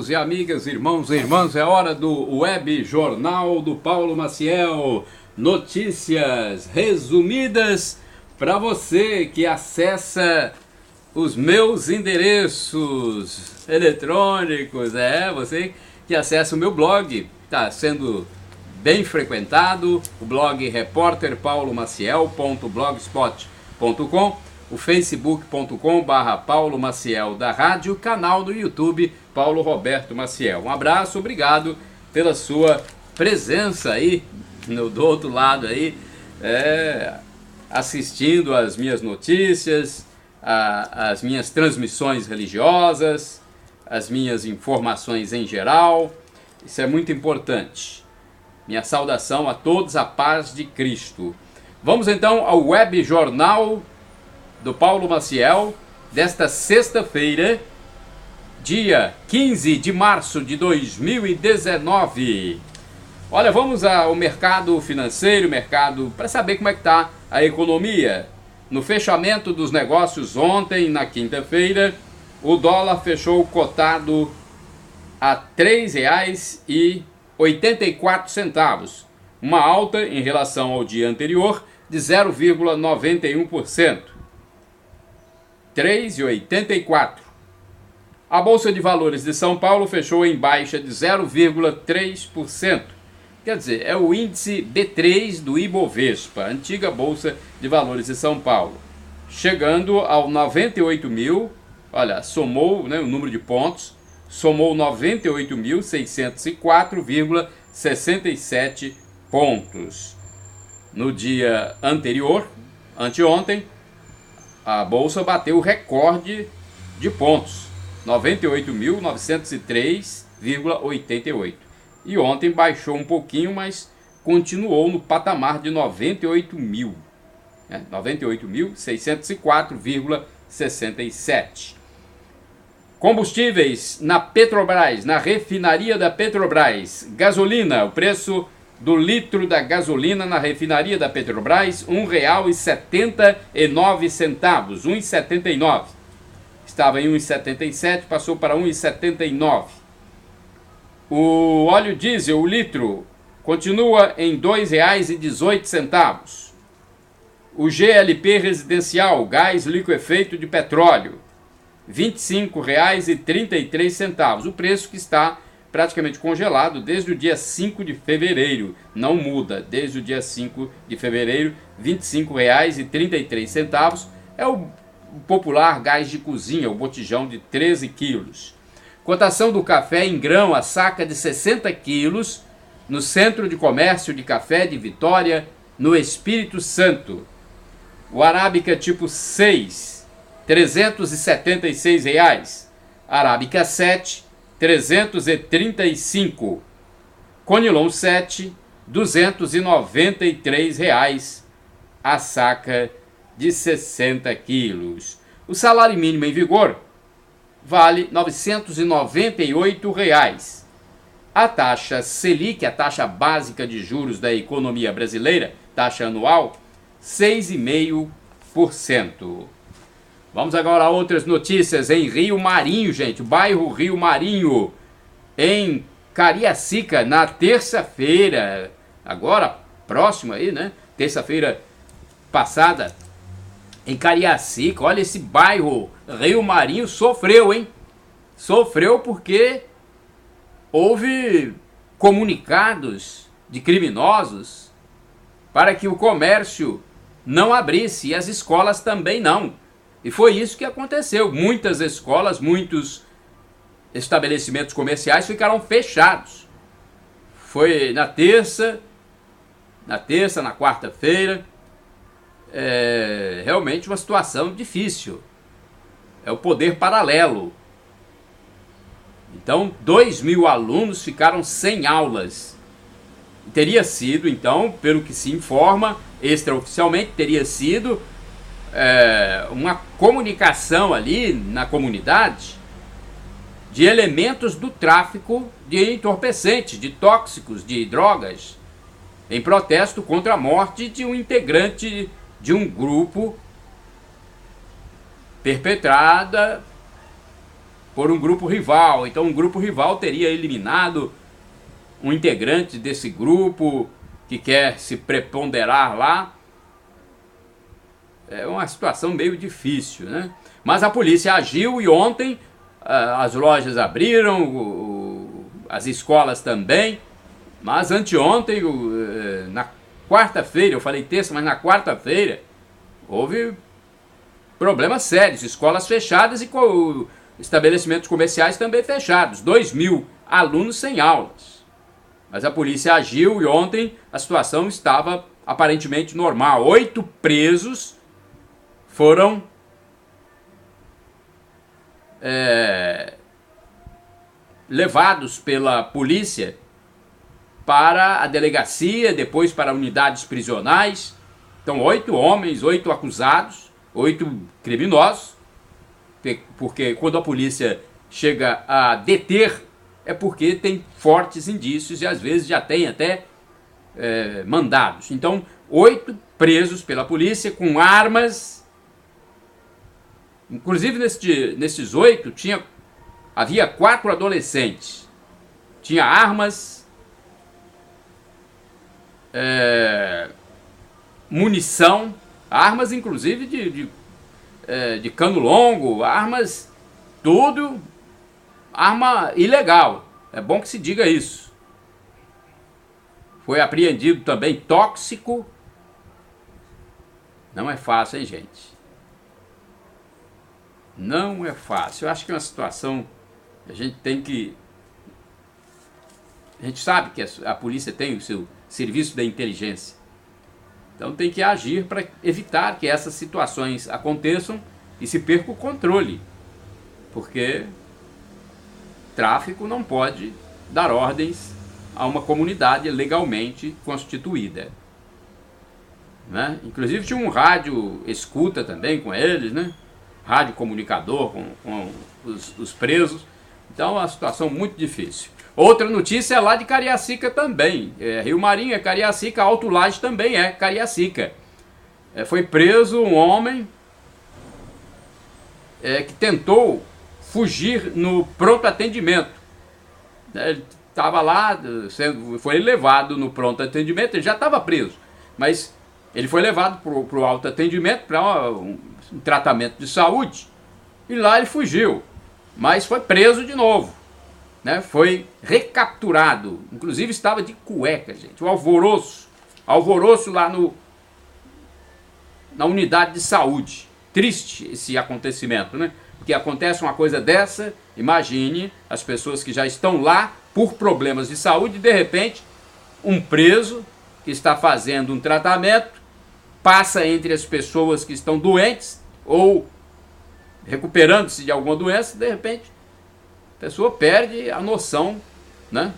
E amigas, irmãos e irmãs, é hora do Web Jornal do Paulo Maciel. Notícias resumidas para você que acessa os meus endereços eletrônicos. Você que acessa o meu blog, está sendo bem frequentado, o blog repórterpaulomaciel.blogspot.com, o facebook.com/Paulo Maciel da rádio, canal do YouTube Paulo Roberto Maciel. Um abraço, obrigado pela sua presença aí do outro lado aí, assistindo as minhas notícias, as minhas transmissões religiosas, as minhas informações em geral. Isso é muito importante. Minha saudação a todos, a paz de Cristo. Vamos então ao Web Jornal do Paulo Maciel desta sexta-feira, dia 15 de março de 2019. Olha, vamos ao mercado financeiro, para saber como é que está a economia. No fechamento dos negócios ontem, na quinta-feira, o dólar fechou cotado a R$ 3,84, uma alta em relação ao dia anterior de 0,91%. 3,84. A Bolsa de Valores de São Paulo fechou em baixa de 0,3%. Quer dizer, é o índice B3 do Ibovespa, antiga Bolsa de Valores de São Paulo, chegando ao 98.000, olha, somou, o número de pontos, somou 98.604,67 pontos. No dia anterior, anteontem, a Bolsa bateu o recorde de pontos, 98.903,88. E ontem baixou um pouquinho, mas continuou no patamar de 98.000. 98.604,67. Combustíveis na Petrobras, na refinaria da Petrobras. Gasolina, o preço do litro da gasolina na refinaria da Petrobras, R$ 1,79. 1,79. Estava em 1,77, passou para 1,79. O óleo diesel, o litro, continua em R$ 2,18. O GLP residencial, gás liquefeito de petróleo, R$ 25,33. O preço que está praticamente congelado desde o dia 5 de fevereiro. Não muda, desde o dia 5 de fevereiro, R$ 25,33. É o popular gás de cozinha, o botijão de 13 quilos. Cotação do café em grão, a saca de 60 quilos, no Centro de Comércio de Café de Vitória, no Espírito Santo. O Arábica tipo 6, R$ 376. Arábica 7, R$ 335. Conilon 7, R$ 293 a saca de 60 quilos. O salário mínimo em vigor vale R$ 998. A taxa Selic, a taxa básica de juros da economia brasileira, taxa anual, 6,5%. Vamos agora a outras notícias em Rio Marinho, gente. O bairro Rio Marinho, em Cariacica, na terça-feira, agora próxima aí, terça-feira passada, em Cariacica. Olha, esse bairro Rio Marinho sofreu, hein? Sofreu porque houve comunicados de criminosos para que o comércio não abrisse e as escolas também não. E foi isso que aconteceu. Muitas escolas, muitos estabelecimentos comerciais ficaram fechados. Foi na quarta-feira. Realmente uma situação difícil. É o poder paralelo. Então, 2.000 alunos ficaram sem aulas. Teria sido, então, pelo que se informa, extraoficialmente, teria sido uma comunicação ali na comunidade de elementos do tráfico de entorpecentes, de tóxicos, de drogas, em protesto contra a morte de um integrante de um grupo perpetrada por um grupo rival. Então um grupo rival teria eliminado um integrante desse grupo que quer se preponderar lá. É uma situação meio difícil, né? Mas a polícia agiu e ontem as lojas abriram, as escolas também, mas anteontem, na quarta-feira, eu falei terça, mas na quarta-feira, houve problemas sérios, escolas fechadas e estabelecimentos comerciais também fechados, 2.000 alunos sem aulas. Mas a polícia agiu e ontem a situação estava aparentemente normal. 8 presos foram levados pela polícia para a delegacia, depois para unidades prisionais. Então 8 homens, 8 acusados, 8 criminosos, porque quando a polícia chega a deter é porque tem fortes indícios e às vezes já tem até mandados. Então 8 presos pela polícia com armas. Inclusive nesses 8 havia 4 adolescentes. Tinha armas, munição, armas inclusive de cano longo, armas, tudo, arma ilegal. É bom que se diga isso. Foi apreendido também tóxico. Não é fácil, hein, gente? Não é fácil. Eu acho que é uma situação a gente sabe que a polícia tem o seu serviço da inteligência. Então tem que agir para evitar que essas situações aconteçam e se perca o controle. Porque tráfico não pode dar ordens a uma comunidade legalmente constituída. Né? Inclusive tinha um rádio escuta também com eles, né? Rádio comunicador com os presos. Então é uma situação muito difícil. Outra notícia é lá de Cariacica também. Rio Marinho é Cariacica, Alto Laje também é Cariacica. Foi preso um homem que tentou fugir no pronto atendimento. Ele estava lá, foi levado no pronto atendimento, ele já estava preso, mas ele foi levado para o alto atendimento, para um tratamento de saúde, e lá ele fugiu, mas foi preso de novo, né? Foi recapturado, inclusive estava de cueca, gente, o alvoroço lá na unidade de saúde. Triste esse acontecimento, né? Porque acontece uma coisa dessa, imagine as pessoas que já estão lá por problemas de saúde, de repente um preso que está fazendo um tratamento passa entre as pessoas que estão doentes ou recuperando-se de alguma doença, de repente a pessoa perde a noção, né,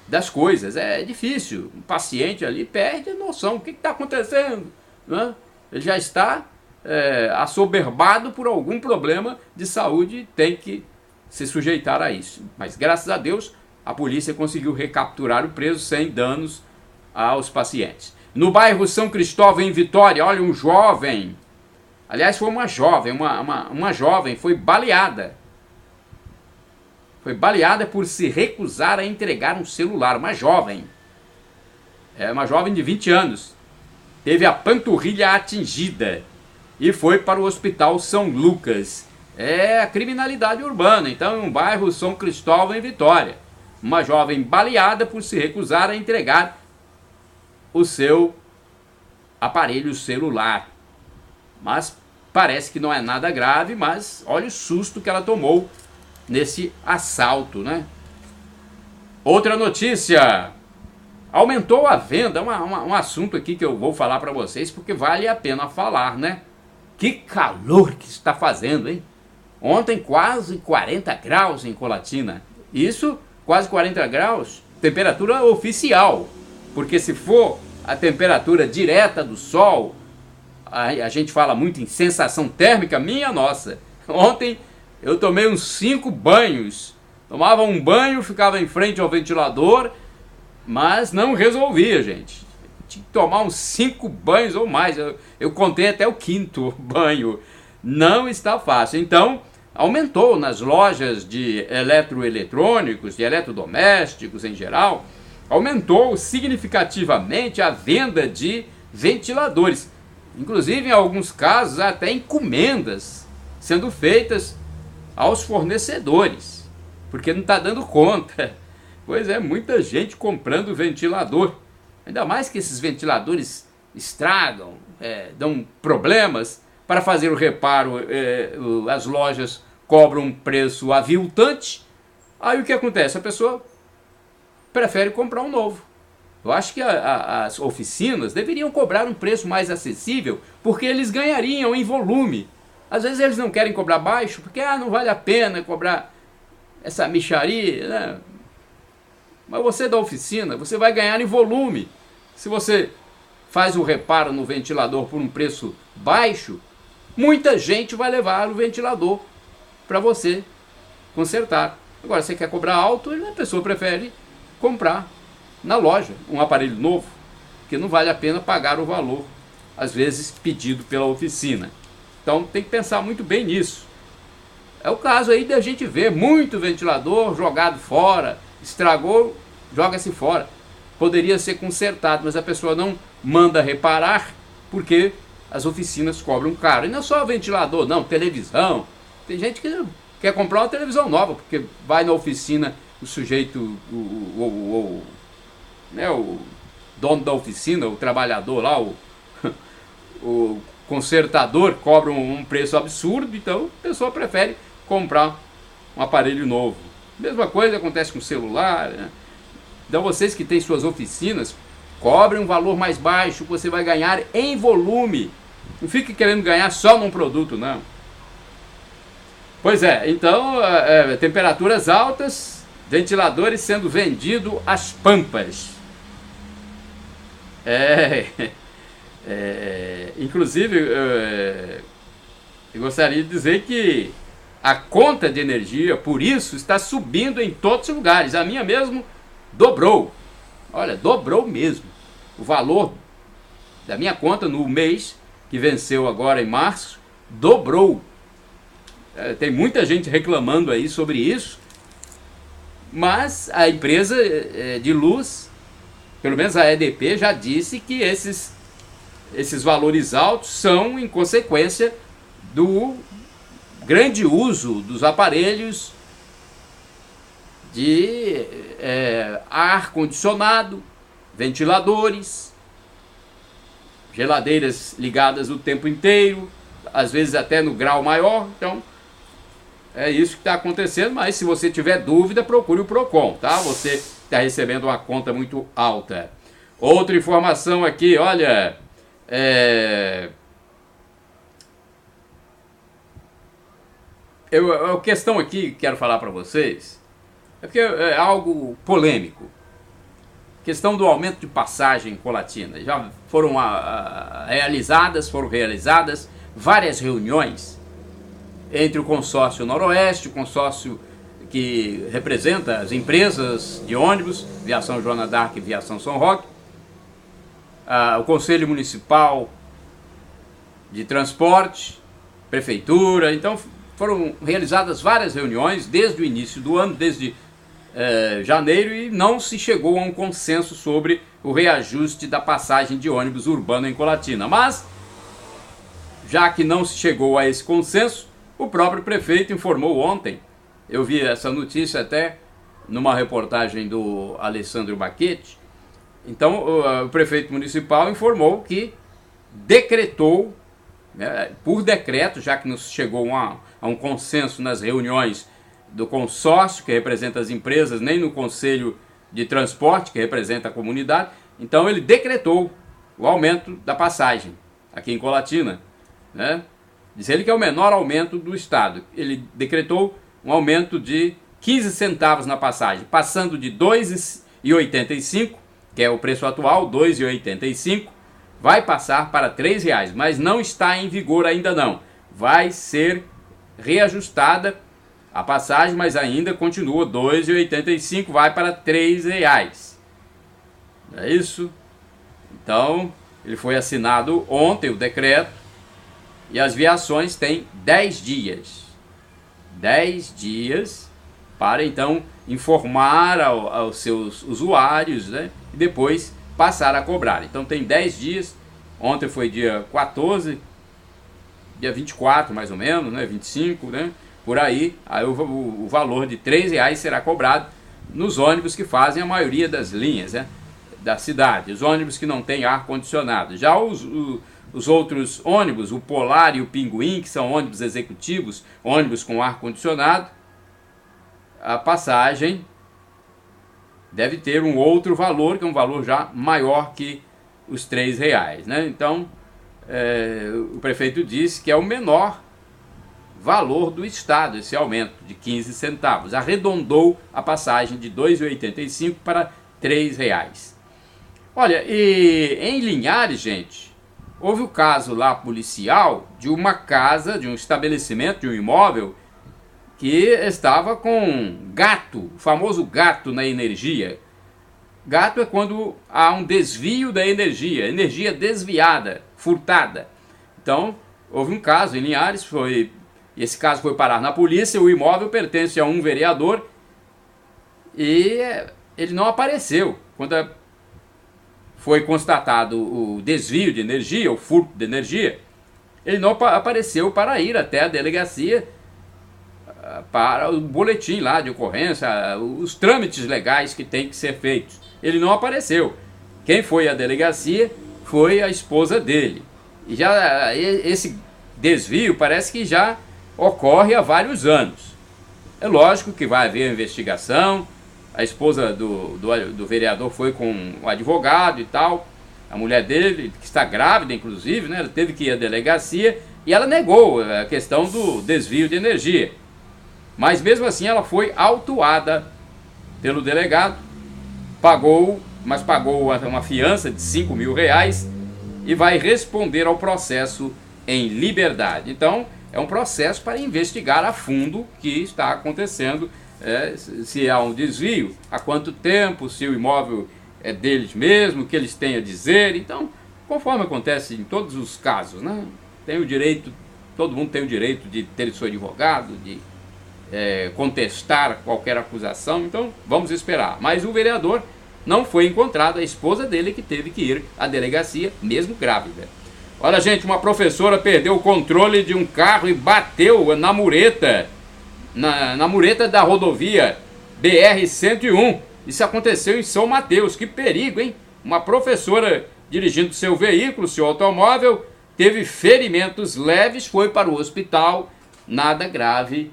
das coisas. É difícil, um paciente ali perde a noção, o que está acontecendo, né? Ele já está assoberbado por algum problema de saúde, tem que se sujeitar a isso. Mas graças a Deus a polícia conseguiu recapturar o preso sem danos aos pacientes. No bairro São Cristóvão, em Vitória, olha, um jovem, aliás foi uma jovem, uma jovem foi baleada. Foi baleada por se recusar a entregar um celular, uma jovem de 20 anos. Teve a panturrilha atingida e foi para o Hospital São Lucas. É a criminalidade urbana, então, em um bairro São Cristóvão, em Vitória. Uma jovem baleada por se recusar a entregar o seu aparelho celular. Mas parece que não é nada grave, mas olha o susto que ela tomou nesse assalto, né? Outra notícia: aumentou a venda, um assunto aqui que eu vou falar para vocês porque vale a pena falar, né? Que calor que está fazendo, hein? Ontem quase 40 graus em Colatina. Isso, quase 40 graus, temperatura oficial. Porque se for a temperatura direta do sol, a gente fala muito em sensação térmica, minha nossa. Ontem eu tomei uns 5 banhos. Tomava um banho, ficava em frente ao ventilador, mas não resolvia, gente. Tinha que tomar uns 5 banhos ou mais. Eu contei até o 5º banho. Não está fácil. Então, aumentou nas lojas de eletroeletrônicos, de eletrodomésticos em geral, aumentou significativamente a venda de ventiladores. Inclusive, em alguns casos, até encomendas sendo feitas aos fornecedores, porque não está dando conta. Pois é, muita gente comprando ventilador. Ainda mais que esses ventiladores estragam, dão problemas. Para fazer o reparo, as lojas cobram um preço aviltante. Aí o que acontece? A pessoa prefere comprar um novo. Eu acho que as oficinas deveriam cobrar um preço mais acessível, porque eles ganhariam em volume. Às vezes eles não querem cobrar baixo, porque não vale a pena cobrar essa mixaria, né? Mas você da oficina, você vai ganhar em volume. Se você faz o reparo no ventilador por um preço baixo, muita gente vai levar o ventilador para você consertar. Agora, você quer cobrar alto, a pessoa prefere comprar na loja um aparelho novo, porque não vale a pena pagar o valor, às vezes, pedido pela oficina. Então, tem que pensar muito bem nisso. É o caso aí da gente ver muito ventilador jogado fora, estragou, joga-se fora. Poderia ser consertado, mas a pessoa não manda reparar, porque as oficinas cobram caro. E não é só ventilador, não, televisão. Tem gente que quer comprar uma televisão nova, porque vai na oficina, o sujeito, o dono da oficina, o trabalhador lá, o consertador cobra um preço absurdo, então a pessoa prefere comprar um aparelho novo. Mesma coisa acontece com o celular, né? Então vocês que têm suas oficinas, cobrem um valor mais baixo, que você vai ganhar em volume. Não fique querendo ganhar só num produto, não. Pois é, então, temperaturas altas, ventiladores sendo vendidos às pampas. Inclusive, eu gostaria de dizer que a conta de energia, por isso, está subindo em todos os lugares. A minha mesmo dobrou. Olha, dobrou mesmo. O valor da minha conta no mês, que venceu agora em março, dobrou. Tem muita gente reclamando aí sobre isso, mas a empresa de luz, pelo menos a EDP, já disse que esses valores altos são em consequência do grande uso dos aparelhos de ar-condicionado, ventiladores, geladeiras ligadas o tempo inteiro, às vezes até no grau maior. Então, é isso que está acontecendo, mas se você tiver dúvida, procure o Procon, tá? Você está recebendo uma conta muito alta. Outra informação aqui, olha, a questão aqui que quero falar para vocês é porque é algo polêmico. Questão do aumento de passagem em Colatina. Já foram realizadas várias reuniões entre o consórcio Noroeste, o consórcio que representa as empresas de ônibus, Viação Joana d'Arc e Viação São Roque, o Conselho Municipal de Transporte, Prefeitura. Então foram realizadas várias reuniões desde o início do ano, desde janeiro, e não se chegou a um consenso sobre o reajuste da passagem de ônibus urbano em Colatina. Mas, já que não se chegou a esse consenso, o próprio prefeito informou ontem, eu vi essa notícia até numa reportagem do Alessandro Baquete. Então o prefeito municipal informou que decretou, por decreto, já que não se chegou a um consenso nas reuniões do consórcio, que representa as empresas, nem no Conselho de Transporte, que representa a comunidade. Então ele decretou o aumento da passagem aqui em Colatina, né? Diz ele que é o menor aumento do estado. Ele decretou um aumento de 15 centavos na passagem, passando de R$ 2,85, que é o preço atual, R$ 2,85, vai passar para R$ 3,00, mas não está em vigor ainda não. Vai ser reajustada a passagem, mas ainda continua R$ 2,85, vai para R$ 3,00. Não é isso? Então, ele foi assinado ontem o decreto, e as viações têm 10 dias. 10 dias para então informar aos seus usuários, né, e depois passar a cobrar. Então tem 10 dias, ontem foi dia 14, dia 24 mais ou menos, né, 25, né, por aí o valor de R$3 será cobrado nos ônibus que fazem a maioria das linhas, né, da cidade, os ônibus que não têm ar-condicionado. Já os outros ônibus, o Polar e o Pinguim, que são ônibus executivos, ônibus com ar-condicionado, a passagem deve ter um outro valor, que é um valor já maior que os R$3, né? Então, o prefeito disse que é o menor valor do estado, esse aumento de 15 centavos. Arredondou a passagem de R$ 2,85 para R$3. Olha, e em Linhares, gente, houve o caso lá policial de uma casa, de um estabelecimento, de um imóvel, que estava com gato, o famoso gato na energia. Gato é quando há um desvio da energia, energia desviada, furtada. Então, houve um caso em Linhares, esse caso foi parar na polícia, o imóvel pertence a um vereador e ele não apareceu. Quando foi constatado o desvio de energia, o furto de energia, ele não apareceu para ir até a delegacia para o boletim lá de ocorrência, os trâmites legais que tem que ser feitos. Ele não apareceu. Quem foi à delegacia foi a esposa dele. E já esse desvio parece que já ocorre há vários anos. É lógico que vai haver investigação. A esposa do vereador foi com o advogado e tal. A mulher dele, que está grávida inclusive, né, ela teve que ir à delegacia e ela negou a questão do desvio de energia. Mas mesmo assim ela foi autuada pelo delegado, pagou uma fiança de R$5.000 e vai responder ao processo em liberdade. Então é um processo para investigar a fundo o que está acontecendo, se há um desvio, há quanto tempo, se o imóvel é deles mesmo, o que eles têm a dizer. Então, conforme acontece em todos os casos, né, todo mundo tem o direito de ter seu advogado, de contestar qualquer acusação. Então vamos esperar. Mas o vereador não foi encontrado, a esposa dele que teve que ir à delegacia, mesmo grávida. Olha, gente, uma professora perdeu o controle de um carro e bateu na mureta, na mureta da rodovia BR-101. Isso aconteceu em São Mateus. Que perigo, hein? Uma professora dirigindo seu veículo, seu automóvel, teve ferimentos leves, foi para o hospital, nada grave.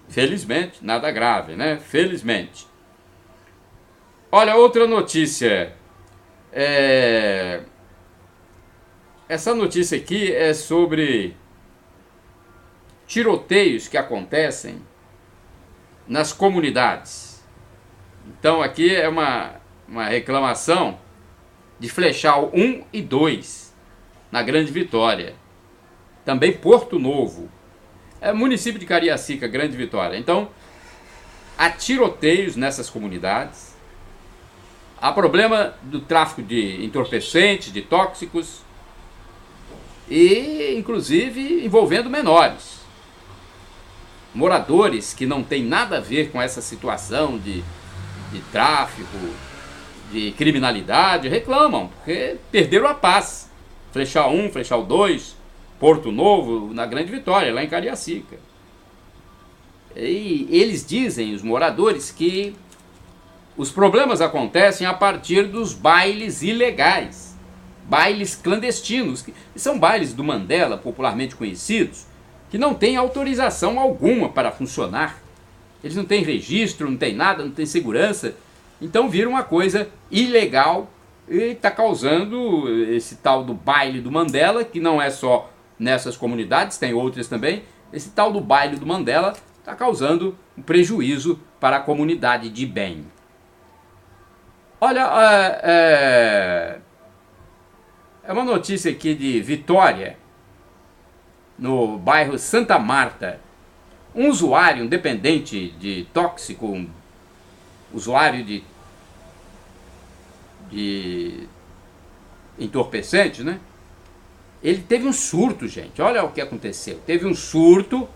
Felizmente, nada grave, né? Felizmente. Olha, outra notícia. Essa notícia aqui é sobre tiroteios que acontecem nas comunidades. Então aqui é uma reclamação de Flechal 1 e 2, na Grande Vitória. Também Porto Novo. Município de Cariacica, Grande Vitória. Então, há tiroteios nessas comunidades. Há problema do tráfico de entorpecentes, de tóxicos, e inclusive envolvendo menores. Moradores que não têm nada a ver com essa situação de tráfico, de criminalidade, reclamam, porque perderam a paz. Flechal 1, Flechal 2, Porto Novo, na Grande Vitória, lá em Cariacica. E eles dizem, os moradores, que os problemas acontecem a partir dos bailes ilegais, bailes clandestinos, que são bailes do Mandela, popularmente conhecidos, que não têm autorização alguma para funcionar. Eles não têm registro, não têm nada, não têm segurança. Então viram uma coisa ilegal e está causando esse tal do baile do Mandela, que não é só nessas comunidades, tem outras também. Esse tal do baile do Mandela está causando um prejuízo para a comunidade de bem. Olha, é uma notícia aqui de Vitória, no bairro Santa Marta. Um usuário, um dependente de tóxico, um usuário de entorpecente, né? Ele teve um surto, gente. Olha o que aconteceu. Teve um surto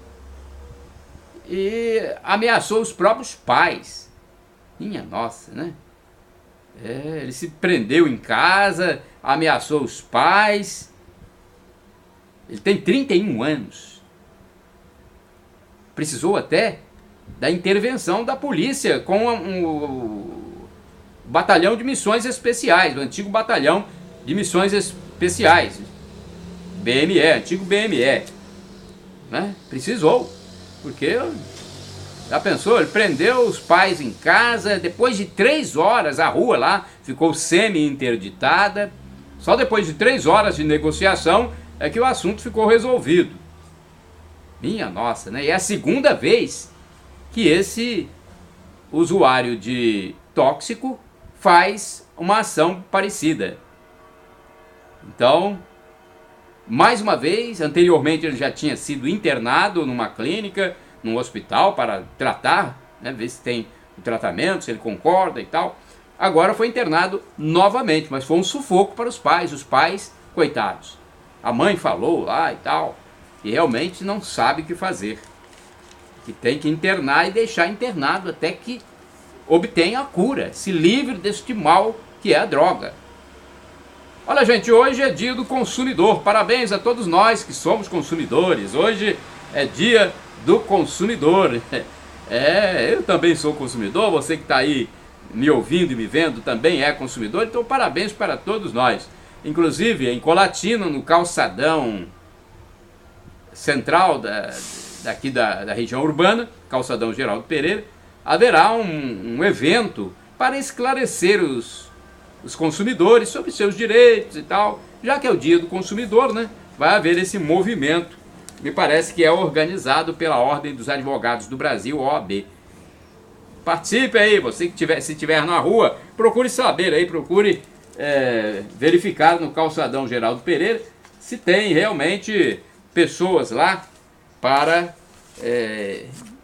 e ameaçou os próprios pais. Minha nossa, né? Ele se prendeu em casa, ameaçou os pais. Ele tem 31 anos. Precisou até da intervenção da polícia com o batalhão de missões especiais, o antigo batalhão de missões especiais, BME, antigo BME, né? Precisou, porque já pensou, ele prendeu os pais em casa, depois de 3 horas a rua lá ficou semi-interditada, só depois de 3 horas de negociação é que o assunto ficou resolvido. Minha nossa, né? E é a segunda vez que esse usuário de tóxico faz uma ação parecida. Então, mais uma vez, anteriormente ele já tinha sido internado numa clínica, num hospital para tratar, né, ver se tem o tratamento, se ele concorda e tal. Agora foi internado novamente, mas foi um sufoco para os pais, coitados. A mãe falou lá e tal, e realmente não sabe o que fazer. Que tem que internar e deixar internado até que obtenha a cura, se livre deste mal que é a droga. Olha, gente, hoje é dia do consumidor. Parabéns a todos nós que somos consumidores. Hoje é dia do consumidor. Eu também sou consumidor, você que está aí me ouvindo e me vendo também é consumidor, então parabéns para todos nós. Inclusive, em Colatina, no calçadão central daqui da região urbana, calçadão Geraldo Pereira, haverá um evento para esclarecer os consumidores sobre seus direitos e tal. Já que é o dia do consumidor, né, vai haver esse movimento. Me parece que é organizado pela Ordem dos Advogados do Brasil, OAB. Participe aí, você que se estiver na rua, procure saber aí, procure verificar no calçadão Geraldo Pereira se tem realmente pessoas lá para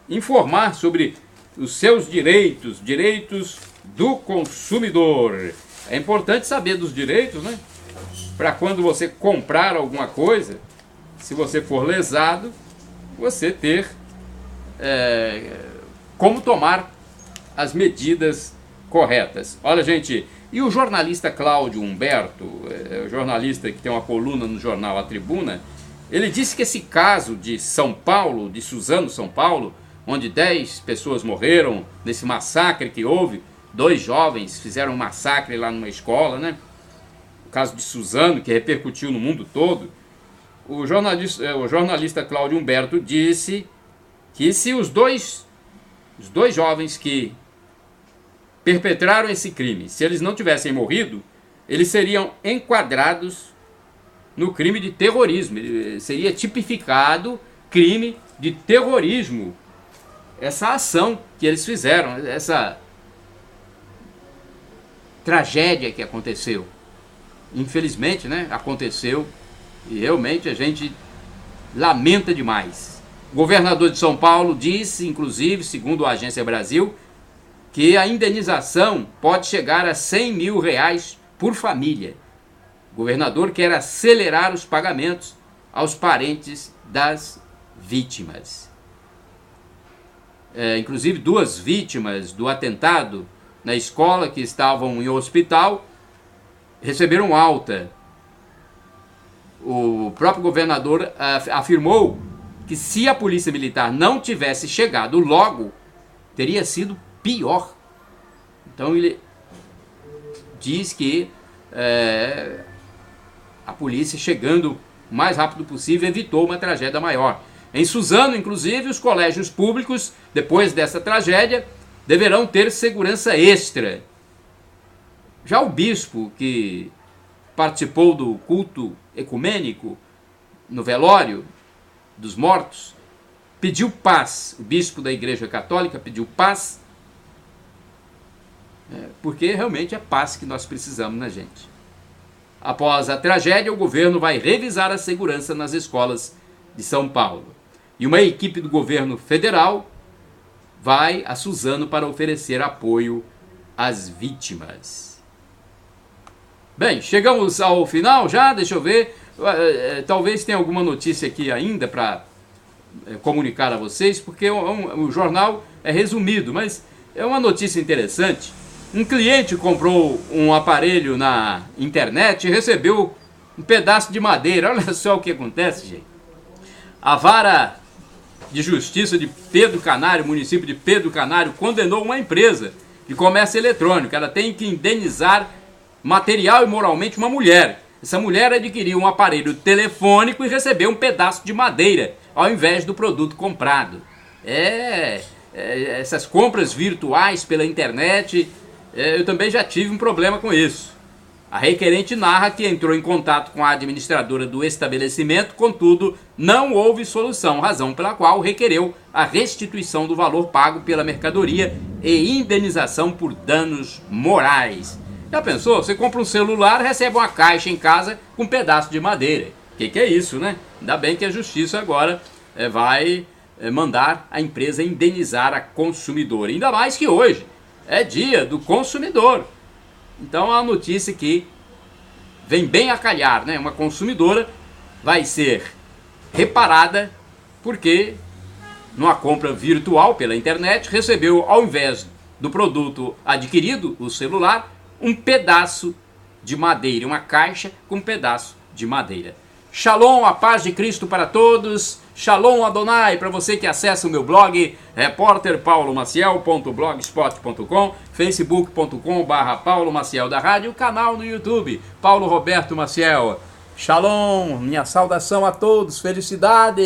informar sobre os seus direitos do consumidor. É importante saber dos direitos, né? Para quando você comprar alguma coisa, se você for lesado, você ter como tomar as medidas corretas. Olha, gente, e o jornalista Cláudio Humberto, o jornalista que tem uma coluna no jornal A Tribuna, ele disse que esse caso de São Paulo, de Suzano, São Paulo, onde 10 pessoas morreram nesse massacre que houve, 2 jovens fizeram um massacre lá numa escola, né? O caso de Suzano, que repercutiu no mundo todo. O jornalista Cláudio Humberto disse que se os dois jovens que perpetraram esse crime, se eles não tivessem morrido, eles seriam enquadrados no crime de terrorismo. Seria tipificado crime de terrorismo essa ação que eles fizeram, essa tragédia que aconteceu. Infelizmente, né, aconteceu, e realmente a gente lamenta demais. O governador de São Paulo disse, inclusive, segundo a Agência Brasil, que a indenização pode chegar a R$100 mil por família. O governador quer acelerar os pagamentos aos parentes das vítimas. Inclusive 2 vítimas do atentado na escola que estavam em hospital receberam alta. O próprio governador afirmou que se a polícia militar não tivesse chegado logo, teria sido pior. Então ele diz que a polícia, chegando o mais rápido possível, evitou uma tragédia maior. Em Suzano, inclusive, os colégios públicos, depois dessa tragédia, deverão ter segurança extra. Já o bispo, que participou do culto ecumênico no velório dos mortos, pediu paz. O bispo da Igreja Católica pediu paz, porque realmente é paz que nós precisamos, né, gente? Após a tragédia, o governo vai revisar a segurança nas escolas de São Paulo. E uma equipe do governo federal vai a Suzano para oferecer apoio às vítimas. Bem, chegamos ao final já, deixa eu ver. Talvez tenha alguma notícia aqui ainda para comunicar a vocês, porque o jornal é resumido, mas é uma notícia interessante. Um cliente comprou um aparelho na internet e recebeu um pedaço de madeira. Olha só o que acontece, gente. A Vara de Justiça de Pedro Canário, município de Pedro Canário, condenou uma empresa de comércio eletrônico. Ela tem que indenizar material e moralmente uma mulher. Essa mulher adquiriu um aparelho telefônico e recebeu um pedaço de madeira ao invés do produto comprado. Essas compras virtuais pela internet, eu também já tive um problema com isso. A requerente narra que entrou em contato com a administradora do estabelecimento, contudo, não houve solução, razão pela qual requereu a restituição do valor pago pela mercadoria e indenização por danos morais. Já pensou? Você compra um celular e recebe uma caixa em casa com um pedaço de madeira. O que é isso, né? Ainda bem que a justiça agora vai mandar a empresa indenizar a consumidora. Ainda mais que hoje é dia do consumidor. Então é uma notícia que vem bem a calhar, né? Uma consumidora vai ser reparada porque numa compra virtual pela internet recebeu, ao invés do produto adquirido, o celular, um pedaço de madeira, uma caixa com um pedaço de madeira. Shalom, a paz de Cristo para todos. Shalom Adonai, para você que acessa o meu blog, repórterpaulomaciel.blogspot.com, facebook.com/Paulo Maciel da Rádio, canal no YouTube, Paulo Roberto Maciel. Shalom, minha saudação a todos, felicidade.